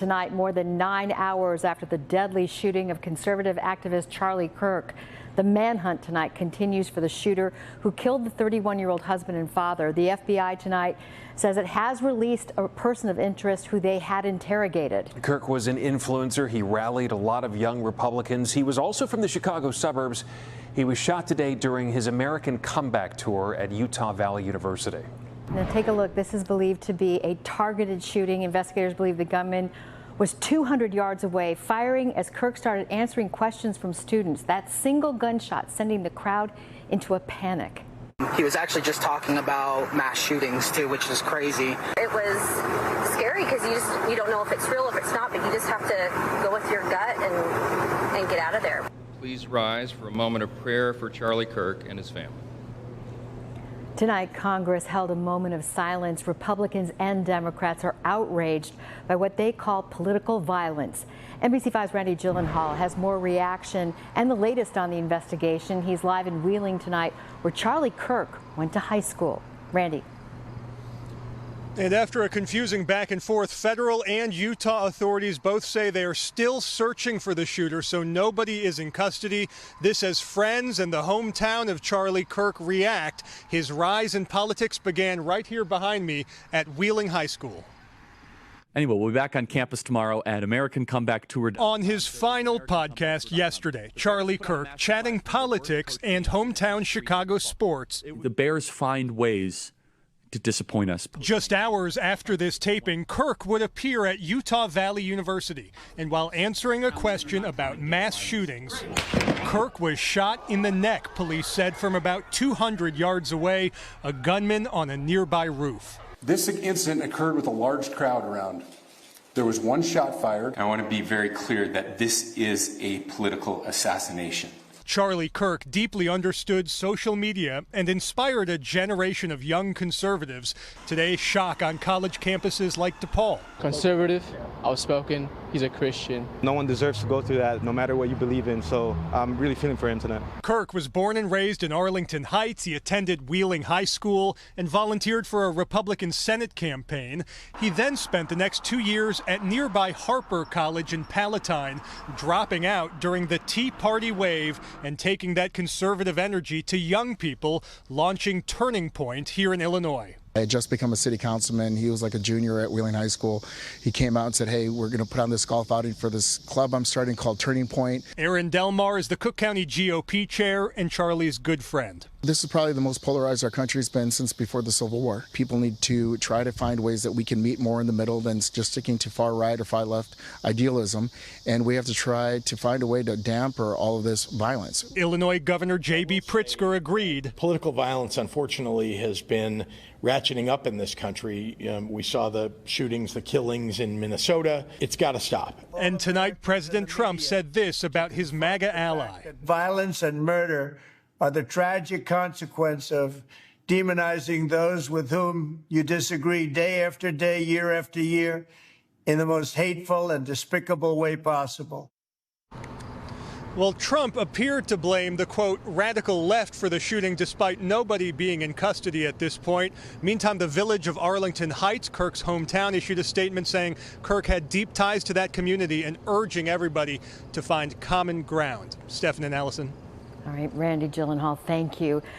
Tonight, more than 9 hours after the deadly shooting of conservative activist Charlie Kirk, the manhunt tonight continues for the shooter who killed the 31-year-old husband and father. The FBI tonight says it has released a person of interest who they had interrogated. Kirk was an influencer. He rallied a lot of young Republicans. He was also from the Chicago suburbs. He was shot today during his American comeback tour at Utah Valley University. Now take a look. This is believed to be a targeted shooting. Investigators believe the gunman was 200 yards away, firing as Kirk started answering questions from students. That single gunshot sending the crowd into a panic. He was actually just talking about mass shootings too, which is crazy. It was scary because you don't know if it's real, if it's not, but you just have to go with your gut and get out of there. Please rise for a moment of prayer for Charlie Kirk and his family. Tonight, Congress held a moment of silence. Republicans and Democrats are outraged by what they call political violence. NBC5's Randy Gyllenhaal has more reaction and the latest on the investigation. He's live in Wheeling tonight, where Charlie Kirk went to high school. Randy. And after a confusing back and forth, federal and Utah authorities both say they are still searching for the shooter, so nobody is in custody. This as friends and the hometown of Charlie Kirk react. His rise in politics began right here behind me at Wheeling High School. Anyway, we'll be back on campus tomorrow at American Comeback Tour. On his final podcast yesterday, Charlie Kirk chatting politics and hometown Chicago sports. The Bears find ways to disappoint us. Just hours after this taping, Kirk would appear at Utah Valley University. And while answering a question about mass shootings, Kirk was shot in the neck, police said, from about 200 yards away, a gunman on a nearby roof. This incident occurred with a large crowd around. There was one shot fired. I want to be very clear that this is a political assassination. Charlie Kirk deeply understood social media and inspired a generation of young conservatives. Today's shock on college campuses like DePaul. Conservative, outspoken, he's a Christian. No one deserves to go through that, no matter what you believe in, so I'm really feeling for him tonight. Kirk was born and raised in Arlington Heights. He attended Wheeling High School and volunteered for a Republican Senate campaign. He then spent the next 2 years at nearby Harper College in Palatine, dropping out during the Tea Party wave and taking that conservative energy to young people, launching Turning Point here in Illinois. I had just become a city councilman. He was like a junior at Wheeling High School. He came out and said, hey, we're going to put on this golf outing for this club I'm starting called Turning Point. Aaron Delmar is the Cook County GOP chair and Charlie's good friend. This is probably the most polarized our country's been since before the Civil War. People need to try to find ways that we can meet more in the middle than just sticking to far right or far left idealism. And we have to try to find a way to damper all of this violence. Illinois Governor J.B. Pritzker agreed. Political violence, unfortunately, has been ratcheting up in this country. We saw the shootings, the killings in Minnesota. It's got to stop. And tonight, President Trump said this about his MAGA ally. Violence and murder are the tragic consequence of demonizing those with whom you disagree day after day, year after year, in the most hateful and despicable way possible. Well, Trump appeared to blame the, quote, radical left for the shooting, despite nobody being in custody at this point. Meantime, the village of Arlington Heights, Kirk's hometown, issued a statement saying Kirk had deep ties to that community and urging everybody to find common ground. Stephen and Allison. All right, Randy Gyllenhaal, thank you.